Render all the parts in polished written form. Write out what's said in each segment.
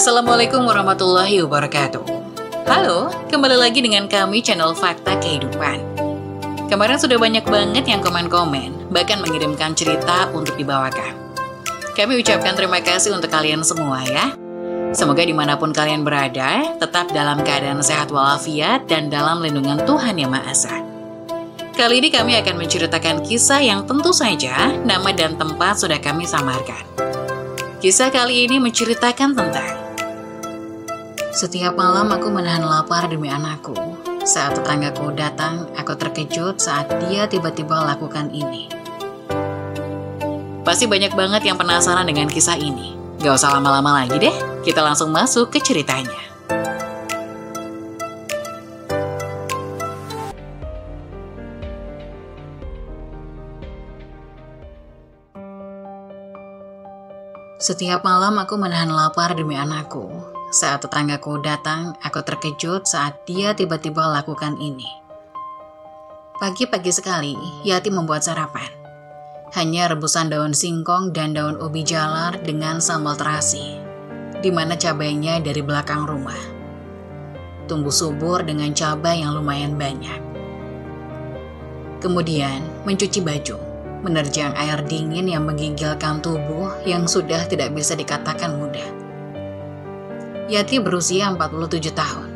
Assalamualaikum warahmatullahi wabarakatuh. Halo, kembali lagi dengan kami channel Fakta Kehidupan. Kemarin sudah banyak banget yang komen-komen, bahkan mengirimkan cerita untuk dibawakan. Kami ucapkan terima kasih untuk kalian semua ya. Semoga dimanapun kalian berada, tetap dalam keadaan sehat walafiat dan dalam lindungan Tuhan Yang Maha Esa. Kali ini kami akan menceritakan kisah yang tentu saja nama dan tempat sudah kami samarkan. Kisah kali ini menceritakan tentang setiap malam aku menahan lapar demi anakku. Saat tetanggaku datang, aku terkejut saat dia tiba-tiba lakukan ini. Pasti banyak banget yang penasaran dengan kisah ini. Gak usah lama-lama lagi deh, kita langsung masuk ke ceritanya. Setiap malam aku menahan lapar demi anakku. Saat tetanggaku datang, aku terkejut saat dia tiba-tiba lakukan ini. Pagi-pagi sekali, Yati membuat sarapan. Hanya rebusan daun singkong dan daun ubi jalar dengan sambal terasi, di mana cabainya dari belakang rumah. Tumbuh subur dengan cabai yang lumayan banyak. Kemudian, mencuci baju, menerjang air dingin yang menggigilkan tubuh yang sudah tidak bisa dikatakan mudah. Yati berusia 47 tahun.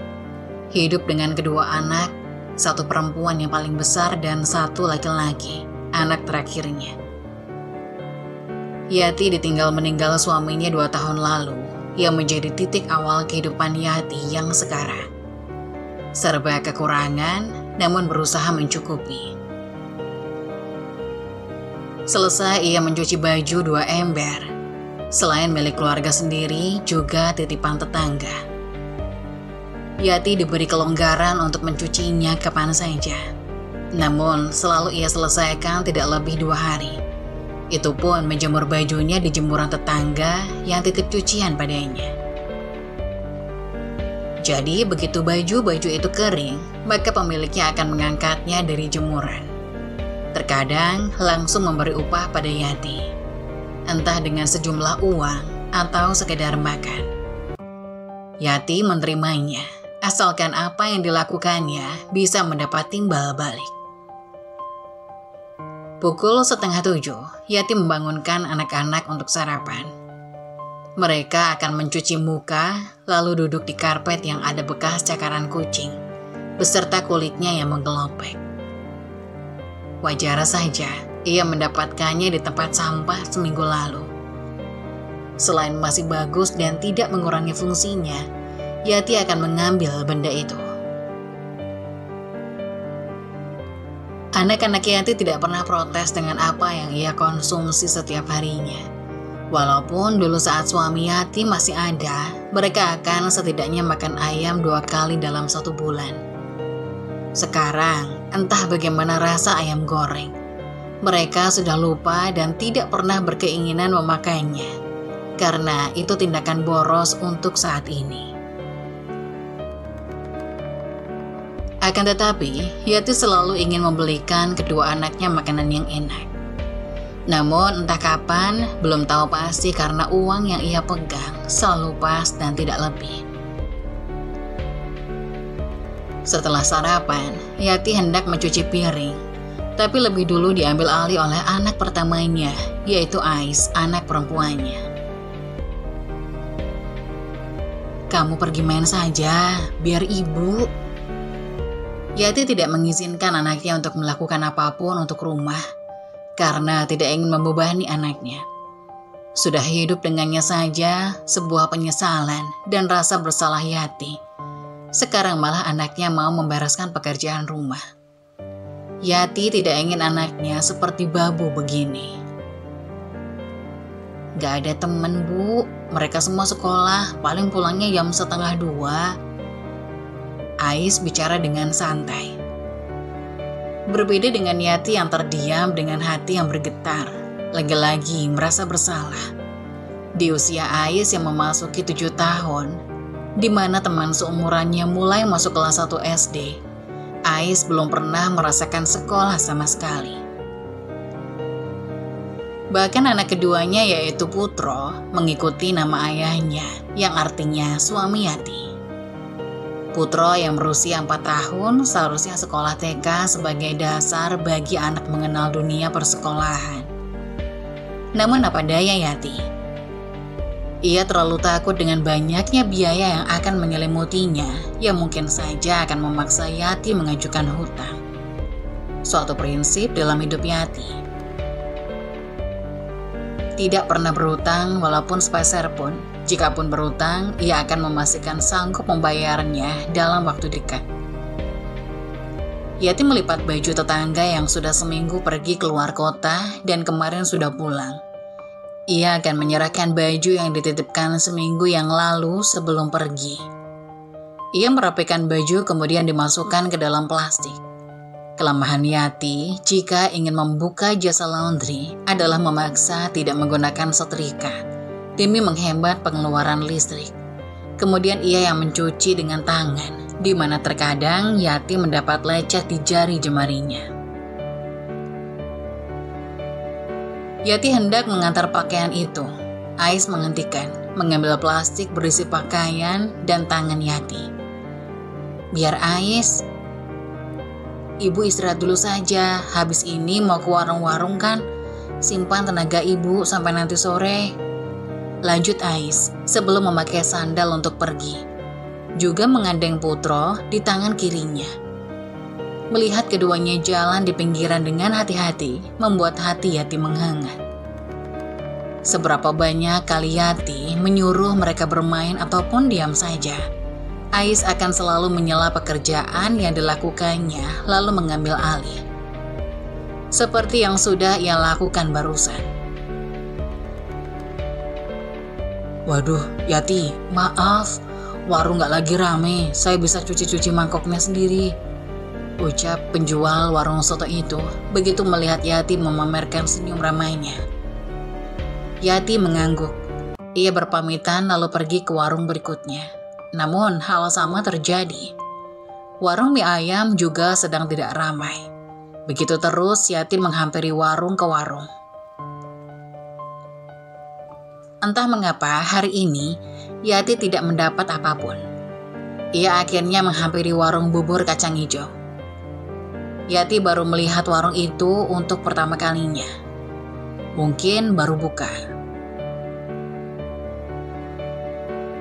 Hidup dengan kedua anak, satu perempuan yang paling besar dan satu laki-laki, anak terakhirnya. Yati ditinggal meninggal suaminya 2 tahun lalu, yang menjadi titik awal kehidupan Yati yang sekarang. Serba kekurangan, namun berusaha mencukupi. Selesai ia mencuci baju 2 ember. Selain milik keluarga sendiri, juga titipan tetangga. Yati diberi kelonggaran untuk mencucinya kapan saja. Namun, selalu ia selesaikan tidak lebih 2 hari. Itu pun menjemur bajunya di jemuran tetangga yang titip cucian padanya. Jadi, begitu baju-baju itu kering, maka pemiliknya akan mengangkatnya dari jemuran. Terkadang, langsung memberi upah pada Yati. Entah dengan sejumlah uang atau sekedar makan. Yati menerimanya, asalkan apa yang dilakukannya bisa mendapat timbal balik. Pukul 6:30, Yati membangunkan anak-anak untuk sarapan. Mereka akan mencuci muka, lalu duduk di karpet yang ada bekas cakaran kucing, beserta kulitnya yang menggelopek. Wajar saja, ia mendapatkannya di tempat sampah seminggu lalu. Selain masih bagus dan tidak mengurangi fungsinya, Yati akan mengambil benda itu. Anak-anak Yati tidak pernah protes dengan apa yang ia konsumsi setiap harinya. Walaupun dulu saat suami Yati masih ada, mereka akan setidaknya makan ayam 2 kali dalam 1 bulan. Sekarang, entah bagaimana rasa ayam goreng. Mereka sudah lupa dan tidak pernah berkeinginan memakannya, karena itu tindakan boros untuk saat ini. Akan tetapi, Yati selalu ingin membelikan kedua anaknya makanan yang enak. Namun entah kapan, belum tahu pasti karena uang yang ia pegang selalu pas dan tidak lebih. Setelah sarapan, Yati hendak mencuci piring. Tapi lebih dulu diambil alih oleh anak pertamanya, yaitu Ais, anak perempuannya. Kamu pergi main saja, biar ibu. Yati tidak mengizinkan anaknya untuk melakukan apapun untuk rumah, karena tidak ingin membebani anaknya. Sudah hidup dengannya saja, sebuah penyesalan dan rasa bersalah Yati. Sekarang malah anaknya mau membereskan pekerjaan rumah. Yati tidak ingin anaknya seperti babu begini. Gak ada temen bu, mereka semua sekolah, paling pulangnya jam 1:30. Ais bicara dengan santai. Berbeda dengan Yati yang terdiam dengan hati yang bergetar, lagi-lagi merasa bersalah. Di usia Ais yang memasuki 7 tahun, di mana teman seumurannya mulai masuk kelas 1 SD, Ais belum pernah merasakan sekolah sama sekali. Bahkan anak keduanya yaitu Putro mengikuti nama ayahnya yang artinya suami Yati. Putro yang berusia 4 tahun seharusnya sekolah TK sebagai dasar bagi anak mengenal dunia persekolahan. Namun apa daya Yati? Ia terlalu takut dengan banyaknya biaya yang akan menyelimutinya yang mungkin saja akan memaksa Yati mengajukan hutang. Suatu prinsip dalam hidup Yati. Tidak pernah berhutang walaupun sepeser pun. Jikapun berhutang, ia akan memastikan sanggup membayarnya dalam waktu dekat. Yati melipat baju tetangga yang sudah seminggu pergi keluar kota dan kemarin sudah pulang. Ia akan menyerahkan baju yang dititipkan seminggu yang lalu sebelum pergi. Ia merapikan baju kemudian dimasukkan ke dalam plastik. Kelemahan Yati jika ingin membuka jasa laundry adalah memaksa tidak menggunakan setrika demi menghemat pengeluaran listrik. Kemudian ia yang mencuci dengan tangan, di mana terkadang Yati mendapat lecet di jari jemarinya. Yati hendak mengantar pakaian itu. Ais menghentikan, mengambil plastik berisi pakaian dan tangan Yati. Biar Ais. Ibu istirahat dulu saja, habis ini mau ke warung-warung kan? Simpan tenaga ibu sampai nanti sore. Lanjut Ais, sebelum memakai sandal untuk pergi. Juga mengandeng Putro di tangan kirinya. Melihat keduanya jalan di pinggiran dengan hati-hati, membuat hati Yati menghangat. Seberapa banyak kali Yati menyuruh mereka bermain ataupun diam saja, Ais akan selalu menyela pekerjaan yang dilakukannya lalu mengambil alih. Seperti yang sudah ia lakukan barusan. Waduh, Yati, maaf. Warung gak lagi rame, saya bisa cuci-cuci mangkoknya sendiri. Ucap penjual warung soto itu begitu melihat Yati memamerkan senyum ramainya. Yati mengangguk. Ia berpamitan lalu pergi ke warung berikutnya. Namun hal sama terjadi. Warung mie ayam juga sedang tidak ramai. Begitu terus Yati menghampiri warung ke warung. Entah mengapa hari ini Yati tidak mendapat apapun. Ia akhirnya menghampiri warung bubur kacang hijau. Yati baru melihat warung itu untuk pertama kalinya. Mungkin baru buka.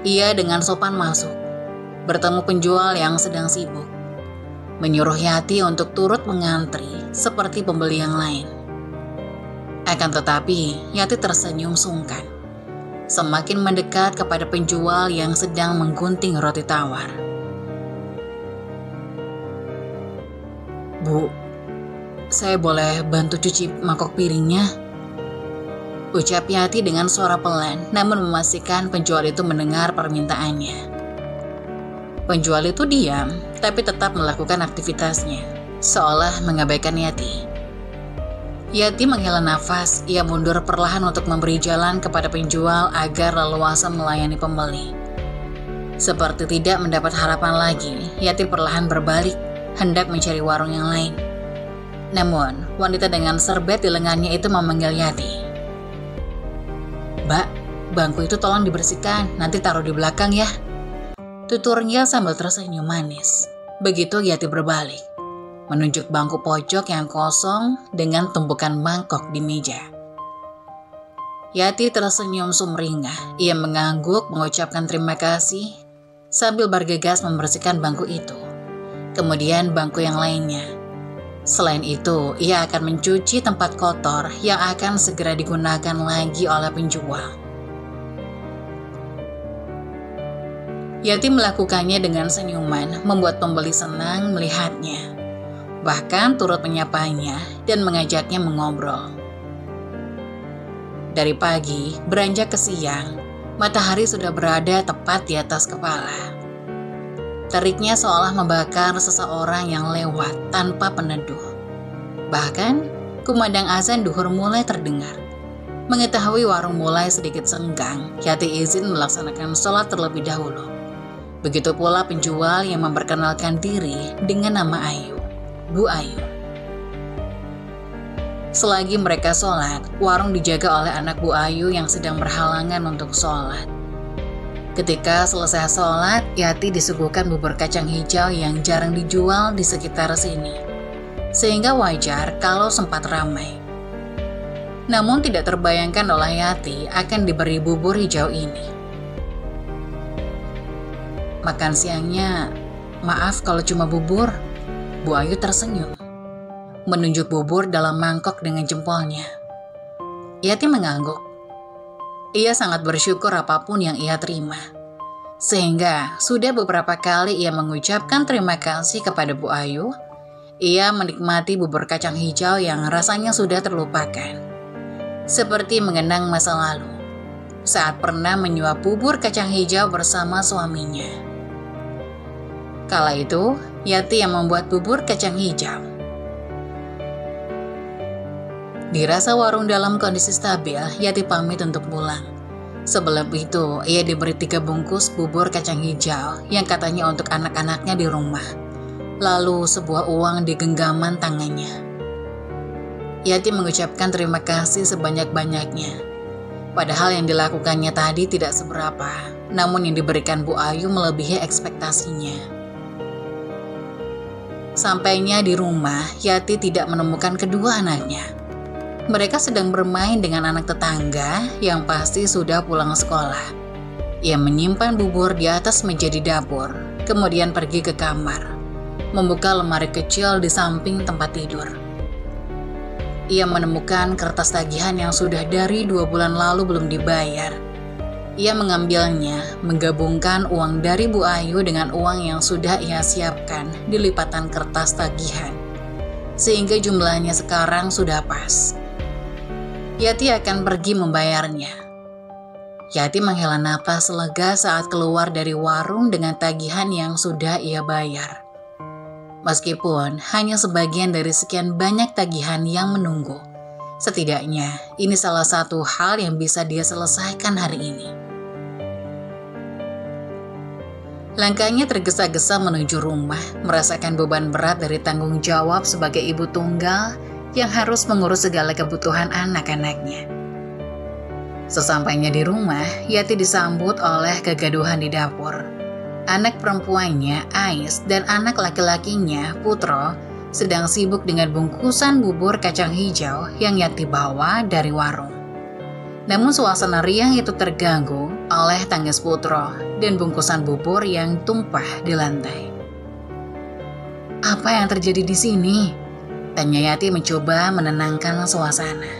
Ia dengan sopan masuk, bertemu penjual yang sedang sibuk. Menyuruh Yati untuk turut mengantri seperti pembeli yang lain. Akan tetapi, Yati tersenyum sungkan. Semakin mendekat kepada penjual yang sedang menggunting roti tawar. Bu, saya boleh bantu cuci mangkok piringnya? Ucap Yati dengan suara pelan, namun memastikan penjual itu mendengar permintaannya. Penjual itu diam, tapi tetap melakukan aktivitasnya, seolah mengabaikan Yati. Yati menghela nafas, ia mundur perlahan untuk memberi jalan kepada penjual agar leluasa melayani pembeli. Seperti tidak mendapat harapan lagi, Yati perlahan berbalik, hendak mencari warung yang lain. Namun, wanita dengan serbet di lengannya itu memanggil Yati. Mbak, bangku itu tolong dibersihkan, nanti taruh di belakang ya. Tuturnya sambil tersenyum manis. Begitu Yati berbalik, menunjuk bangku pojok yang kosong dengan tumpukan mangkok di meja. Yati tersenyum sumringah, ia mengangguk mengucapkan terima kasih sambil bergegas membersihkan bangku itu. Kemudian bangku yang lainnya. Selain itu, ia akan mencuci tempat kotor yang akan segera digunakan lagi oleh penjual. Yati melakukannya dengan senyuman, membuat pembeli senang melihatnya. Bahkan turut menyapanya dan mengajaknya mengobrol. Dari pagi, beranjak ke siang, matahari sudah berada tepat di atas kepala. Teriknya seolah membakar seseorang yang lewat tanpa peneduh. Bahkan, kumandang azan duhur mulai terdengar. Mengetahui warung mulai sedikit senggang, Yati izin melaksanakan sholat terlebih dahulu. Begitu pula penjual yang memperkenalkan diri dengan nama Ayu, Bu Ayu. Selagi mereka sholat, warung dijaga oleh anak Bu Ayu yang sedang berhalangan untuk sholat. Ketika selesai sholat, Yati disuguhkan bubur kacang hijau yang jarang dijual di sekitar sini, sehingga wajar kalau sempat ramai. Namun tidak terbayangkan oleh Yati akan diberi bubur hijau ini. Makan siangnya, maaf kalau cuma bubur. Bu Ayu tersenyum, menunjuk bubur dalam mangkok dengan jempolnya. Yati mengangguk. Ia sangat bersyukur apapun yang ia terima. Sehingga sudah beberapa kali ia mengucapkan terima kasih kepada Bu Ayu. Ia menikmati bubur kacang hijau yang rasanya sudah terlupakan. Seperti mengenang masa lalu, saat pernah menyuap bubur kacang hijau bersama suaminya. Kala itu, Yati yang membuat bubur kacang hijau. Dirasa warung dalam kondisi stabil, Yati pamit untuk pulang. Sebelum itu, ia diberi 3 bungkus bubur kacang hijau yang katanya untuk anak-anaknya di rumah. Lalu sebuah uang di genggaman tangannya. Yati mengucapkan terima kasih sebanyak-banyaknya. Padahal yang dilakukannya tadi tidak seberapa, namun yang diberikan Bu Ayu melebihi ekspektasinya. Sampainya di rumah, Yati tidak menemukan kedua anaknya. Mereka sedang bermain dengan anak tetangga yang pasti sudah pulang sekolah. Ia menyimpan bubur di atas meja di dapur, kemudian pergi ke kamar, membuka lemari kecil di samping tempat tidur. Ia menemukan kertas tagihan yang sudah dari 2 bulan lalu belum dibayar. Ia mengambilnya, menggabungkan uang dari Bu Ayu dengan uang yang sudah ia siapkan di lipatan kertas tagihan, sehingga jumlahnya sekarang sudah pas. Yati akan pergi membayarnya. Yati menghela napas lega saat keluar dari warung dengan tagihan yang sudah ia bayar. Meskipun hanya sebagian dari sekian banyak tagihan yang menunggu, setidaknya ini salah satu hal yang bisa dia selesaikan hari ini. Langkahnya tergesa-gesa menuju rumah, merasakan beban berat dari tanggung jawab sebagai ibu tunggal yang harus mengurus segala kebutuhan anak-anaknya. Sesampainya di rumah, Yati disambut oleh kegaduhan di dapur. Anak perempuannya, Ais, dan anak laki-lakinya, Putro, sedang sibuk dengan bungkusan bubur kacang hijau yang Yati bawa dari warung. Namun suasana riang itu terganggu oleh tangis Putro dan bungkusan bubur yang tumpah di lantai. Apa yang terjadi di sini? Tanya Yati mencoba menenangkan suasana.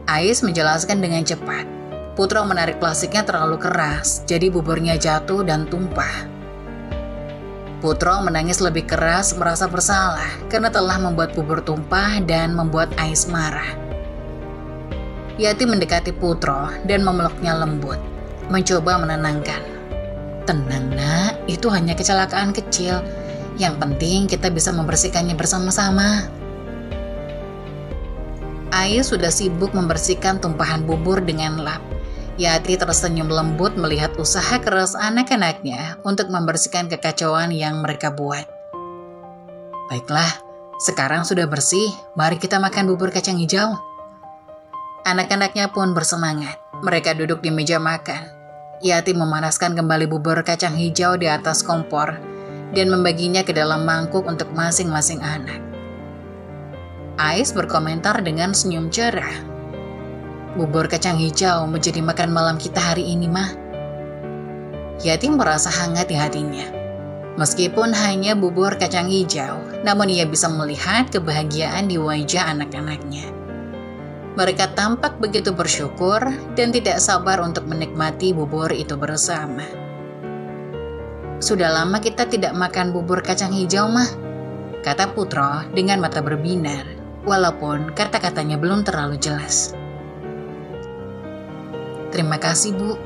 Ais menjelaskan dengan cepat. Putro menarik plastiknya terlalu keras, jadi buburnya jatuh dan tumpah. Putro menangis lebih keras, merasa bersalah karena telah membuat bubur tumpah dan membuat Ais marah. Yati mendekati Putro dan memeluknya lembut, mencoba menenangkan. Tenang nak, itu hanya kecelakaan kecil. Yang penting kita bisa membersihkannya bersama-sama. Ais sudah sibuk membersihkan tumpahan bubur dengan lap. Yati tersenyum lembut melihat usaha keras anak-anaknya untuk membersihkan kekacauan yang mereka buat. Baiklah, sekarang sudah bersih, mari kita makan bubur kacang hijau. Anak-anaknya pun bersemangat. Mereka duduk di meja makan. Yati memanaskan kembali bubur kacang hijau di atas kompor dan membaginya ke dalam mangkuk untuk masing-masing anak. Ais berkomentar dengan senyum cerah. Bubur kacang hijau menjadi makan malam kita hari ini, Mah. Yati merasa hangat di hatinya. Meskipun hanya bubur kacang hijau, namun ia bisa melihat kebahagiaan di wajah anak-anaknya. Mereka tampak begitu bersyukur dan tidak sabar untuk menikmati bubur itu bersama. Sudah lama kita tidak makan bubur kacang hijau, Mah, kata Putro dengan mata berbinar, walaupun kata-katanya belum terlalu jelas. Terima kasih, Bu.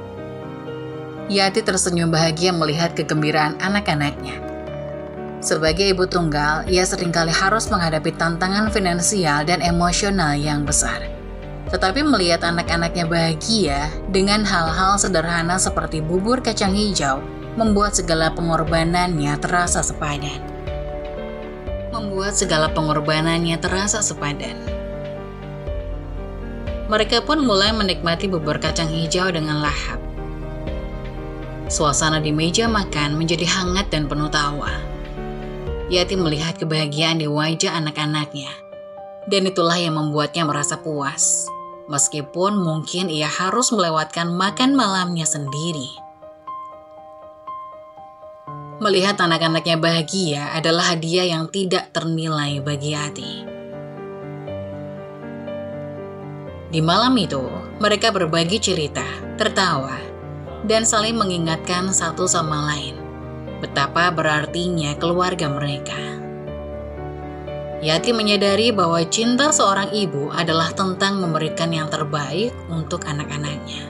Yati tersenyum bahagia melihat kegembiraan anak-anaknya. Sebagai ibu tunggal, ia seringkali harus menghadapi tantangan finansial dan emosional yang besar. Tetapi melihat anak-anaknya bahagia dengan hal-hal sederhana seperti bubur kacang hijau, membuat segala pengorbanannya terasa sepadan. membuat segala pengorbanannya terasa sepadan. Mereka pun mulai menikmati bubur kacang hijau dengan lahap. Suasana di meja makan menjadi hangat dan penuh tawa. Yati melihat kebahagiaan di wajah anak-anaknya, dan itulah yang membuatnya merasa puas, meskipun mungkin ia harus melewatkan makan malamnya sendiri. Melihat anak-anaknya bahagia adalah hadiah yang tidak ternilai bagi Yati. Di malam itu, mereka berbagi cerita, tertawa, dan saling mengingatkan satu sama lain betapa berartinya keluarga mereka. Yati menyadari bahwa cinta seorang ibu adalah tentang memberikan yang terbaik untuk anak-anaknya.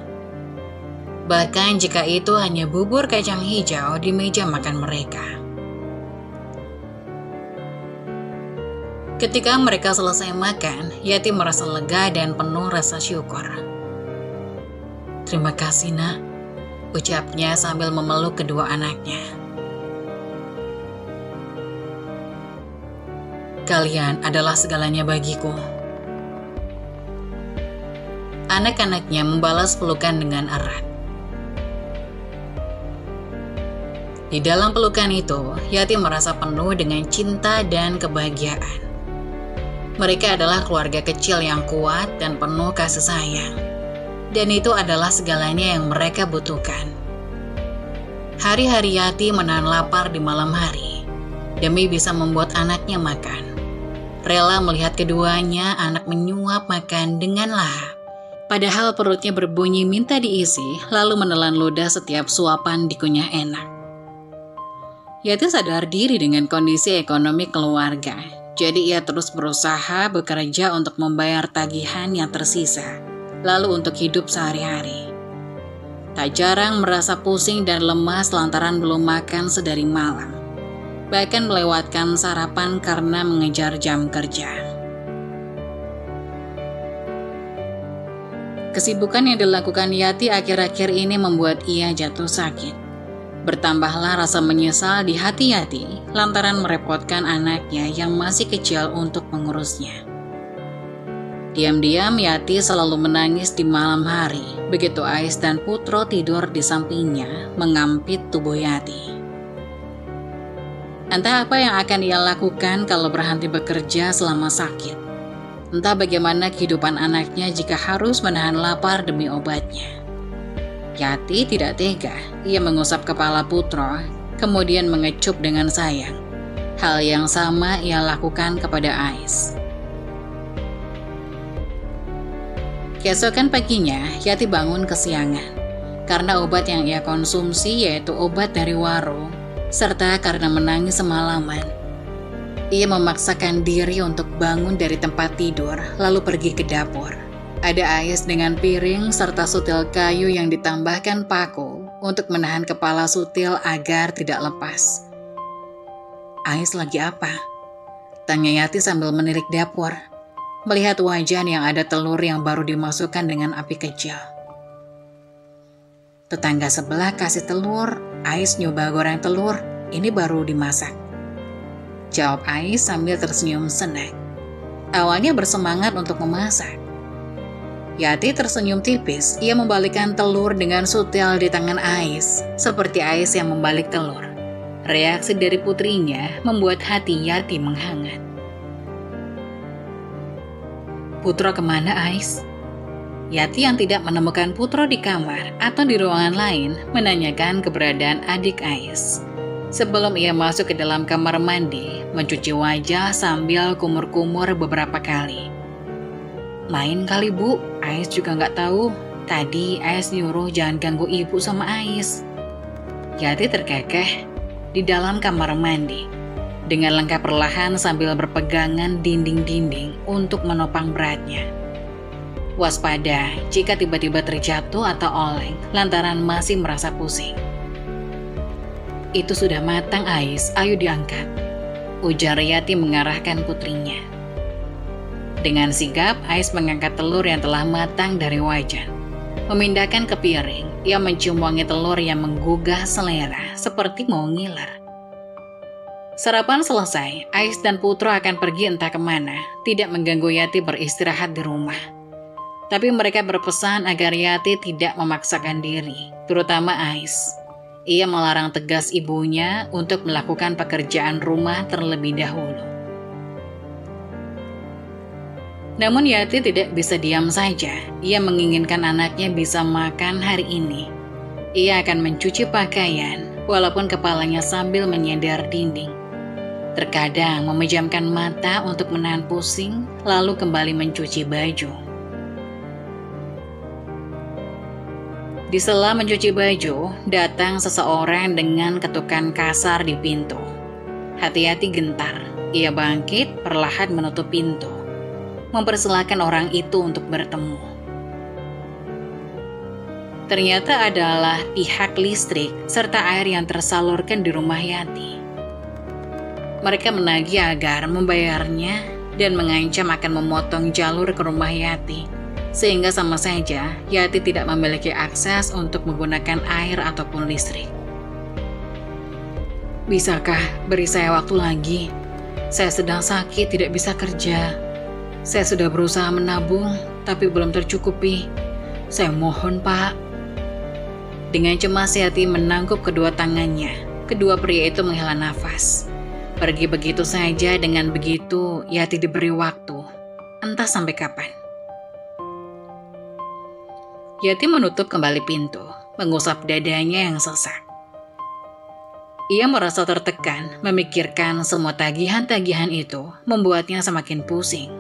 Bahkan jika itu hanya bubur kacang hijau di meja makan mereka. Ketika mereka selesai makan, Yati merasa lega dan penuh rasa syukur. "Terima kasih, Nak," ucapnya sambil memeluk kedua anaknya. "Kalian adalah segalanya bagiku." Anak-anaknya membalas pelukan dengan erat. Di dalam pelukan itu, Yati merasa penuh dengan cinta dan kebahagiaan. Mereka adalah keluarga kecil yang kuat dan penuh kasih sayang. Dan itu adalah segalanya yang mereka butuhkan. Hari-hari Yati menahan lapar di malam hari, demi bisa membuat anaknya makan. Rela melihat keduanya anak menyuap makan dengan lahap. Padahal perutnya berbunyi minta diisi, lalu menelan ludah setiap suapan dikunyah enak. Yati sadar diri dengan kondisi ekonomi keluarga. Jadi ia terus berusaha bekerja untuk membayar tagihan yang tersisa, lalu untuk hidup sehari-hari. Tak jarang merasa pusing dan lemas lantaran belum makan sedari malam, bahkan melewatkan sarapan karena mengejar jam kerja. Kesibukan yang dilakukan Yati akhir-akhir ini membuat ia jatuh sakit. Bertambahlah rasa menyesal di hati Yati lantaran merepotkan anaknya yang masih kecil untuk mengurusnya. Diam-diam Yati selalu menangis di malam hari begitu Ais dan Putro tidur di sampingnya mengampit tubuh Yati. Entah apa yang akan ia lakukan kalau berhenti bekerja selama sakit. Entah bagaimana kehidupan anaknya jika harus menahan lapar demi obatnya. Yati tidak tega. Ia mengusap kepala Putro, kemudian mengecup dengan sayang. Hal yang sama ia lakukan kepada Ais. Keesokan paginya, Yati bangun kesiangan. Karena obat yang ia konsumsi yaitu obat dari warung, serta karena menangis semalaman. Ia memaksakan diri untuk bangun dari tempat tidur, lalu pergi ke dapur. Ada Ais dengan piring serta sutil kayu yang ditambahkan paku untuk menahan kepala sutil agar tidak lepas. "Ais lagi apa?" tanya Yati sambil menilik dapur, melihat wajan yang ada telur yang baru dimasukkan dengan api kecil. "Tetangga sebelah kasih telur, Ais nyoba goreng telur, ini baru dimasak," jawab Ais sambil tersenyum senang. Awalnya bersemangat untuk memasak. Yati tersenyum tipis, ia membalikkan telur dengan sutil di tangan Ais, seperti Ais yang membalik telur. Reaksi dari putrinya membuat hati Yati menghangat. "Putro kemana, Ais?" Yati yang tidak menemukan Putro di kamar atau di ruangan lain menanyakan keberadaan adik Ais. Sebelum ia masuk ke dalam kamar mandi, mencuci wajah sambil kumur-kumur beberapa kali. "Main kali, Bu, Ais juga nggak tahu. Tadi Ais nyuruh jangan ganggu ibu sama Ais." Yati terkekeh di dalam kamar mandi, dengan langkah perlahan sambil berpegangan dinding-dinding untuk menopang beratnya. Waspada jika tiba-tiba terjatuh atau oleng lantaran masih merasa pusing. "Itu sudah matang, Ais, ayo diangkat," ujar Yati mengarahkan putrinya. Dengan sigap, Ais mengangkat telur yang telah matang dari wajan. Memindahkan ke piring, ia mencium wangi telur yang menggugah selera seperti mau ngiler. Sarapan selesai, Ais dan Putro akan pergi entah kemana, tidak mengganggu Yati beristirahat di rumah. Tapi mereka berpesan agar Yati tidak memaksakan diri, terutama Ais. Ia melarang tegas ibunya untuk melakukan pekerjaan rumah terlebih dahulu. Namun Yati tidak bisa diam saja. Ia menginginkan anaknya bisa makan hari ini. Ia akan mencuci pakaian, walaupun kepalanya sambil menyender dinding. Terkadang memejamkan mata untuk menahan pusing, lalu kembali mencuci baju. Di sela mencuci baju, datang seseorang dengan ketukan kasar di pintu. Hati-hati gentar, ia bangkit perlahan menutup pintu, mempersilahkan orang itu untuk bertemu. Ternyata adalah pihak listrik serta air yang tersalurkan di rumah Yati. Mereka menagih agar membayarnya dan mengancam akan memotong jalur ke rumah Yati. Sehingga sama saja Yati tidak memiliki akses untuk menggunakan air ataupun listrik. Bisakah beri saya waktu lagi? Saya sedang sakit, tidak bisa kerja. Saya sudah berusaha menabung, tapi belum tercukupi. Saya mohon, Pak. Dengan cemas Yati menangkup kedua tangannya. Kedua pria itu menghela nafas. Pergi begitu saja. Dengan begitu Yati diberi waktu, entah sampai kapan. Yati menutup kembali pintu, mengusap dadanya yang sesak. Ia merasa tertekan, memikirkan semua tagihan-tagihan itu membuatnya semakin pusing.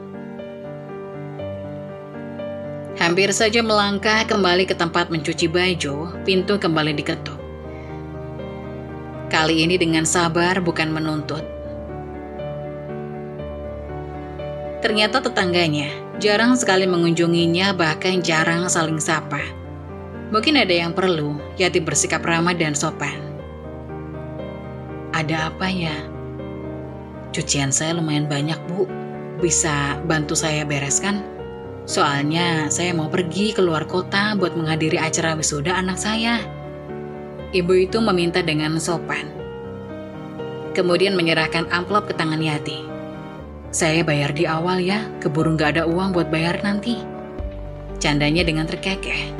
Hampir saja melangkah kembali ke tempat mencuci baju, pintu kembali diketuk. Kali ini dengan sabar, bukan menuntut. Ternyata tetangganya jarang sekali mengunjunginya, bahkan jarang saling sapa. Mungkin ada yang perlu, Yati bersikap ramah dan sopan. Ada apa ya? Cucian saya lumayan banyak, Bu. Bisa bantu saya bereskan? Soalnya saya mau pergi keluar kota buat menghadiri acara wisuda anak saya. Ibu itu meminta dengan sopan. Kemudian menyerahkan amplop ke tangan Yati. Saya bayar di awal ya, keburu gak ada uang buat bayar nanti. Candanya dengan terkekeh.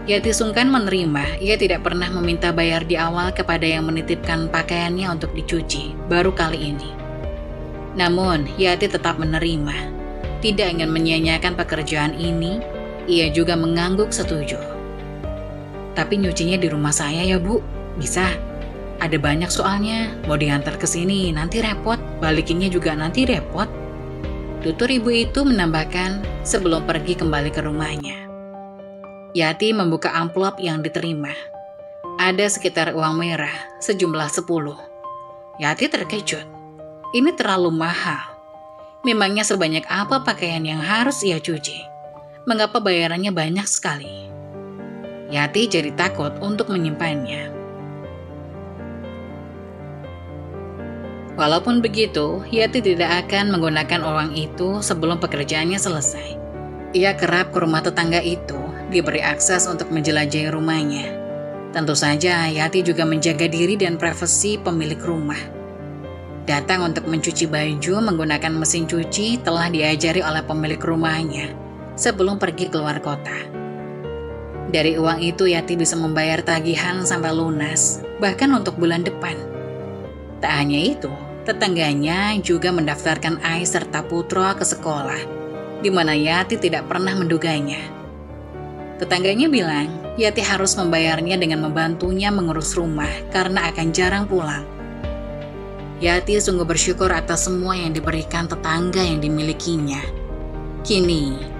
Yati sungkan menerima, ia tidak pernah meminta bayar di awal kepada yang menitipkan pakaiannya untuk dicuci, baru kali ini. Namun, Yati tetap menerima. Tidak ingin menyia-nyiakan pekerjaan ini, ia juga mengangguk setuju. Tapi nyucinya di rumah saya ya, Bu, bisa? Ada banyak soalnya, mau diantar ke sini nanti repot, balikinnya juga nanti repot. Tutur ibu itu menambahkan sebelum pergi kembali ke rumahnya. Yati membuka amplop yang diterima. Ada sekitar uang merah, sejumlah 10. Yati terkejut. Ini terlalu mahal. Memangnya sebanyak apa pakaian yang harus ia cuci? Mengapa bayarannya banyak sekali? Yati jadi takut untuk menyimpannya. Walaupun begitu, Yati tidak akan menggunakan uang itu sebelum pekerjaannya selesai. Ia kerap ke rumah tetangga itu, diberi akses untuk menjelajahi rumahnya. Tentu saja, Yati juga menjaga diri dan privasi pemilik rumah. Datang untuk mencuci baju menggunakan mesin cuci telah diajari oleh pemilik rumahnya sebelum pergi keluar kota. Dari uang itu, Yati bisa membayar tagihan sampai lunas, bahkan untuk bulan depan. Tak hanya itu, tetangganya juga mendaftarkan Ais serta Putro ke sekolah, di mana Yati tidak pernah menduganya. Tetangganya bilang, Yati harus membayarnya dengan membantunya mengurus rumah karena akan jarang pulang. Yati sungguh bersyukur atas semua yang diberikan tetangga yang dimilikinya. Kini,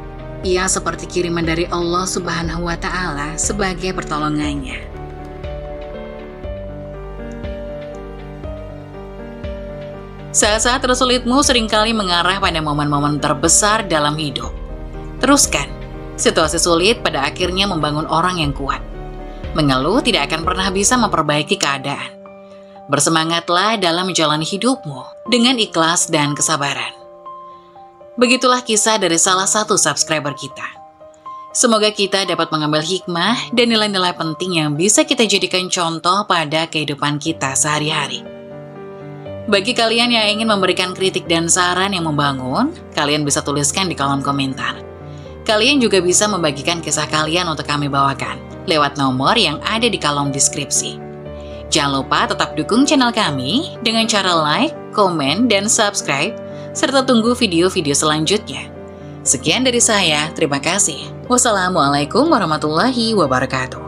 ia seperti kiriman dari Allah Subhanahu wa Ta'ala sebagai pertolongannya. Saat-saat tersulitmu seringkali mengarah pada momen-momen terbesar dalam hidup. Teruskan, situasi sulit pada akhirnya membangun orang yang kuat. Mengeluh tidak akan pernah bisa memperbaiki keadaan. Bersemangatlah dalam menjalani hidupmu dengan ikhlas dan kesabaran. Begitulah kisah dari salah satu subscriber kita. Semoga kita dapat mengambil hikmah dan nilai-nilai penting yang bisa kita jadikan contoh pada kehidupan kita sehari-hari. Bagi kalian yang ingin memberikan kritik dan saran yang membangun, kalian bisa tuliskan di kolom komentar. Kalian juga bisa membagikan kisah kalian untuk kami bawakan lewat nomor yang ada di kolom deskripsi. Jangan lupa tetap dukung channel kami dengan cara like, komen, dan subscribe, serta tunggu video-video selanjutnya. Sekian dari saya, terima kasih. Wassalamualaikum warahmatullahi wabarakatuh.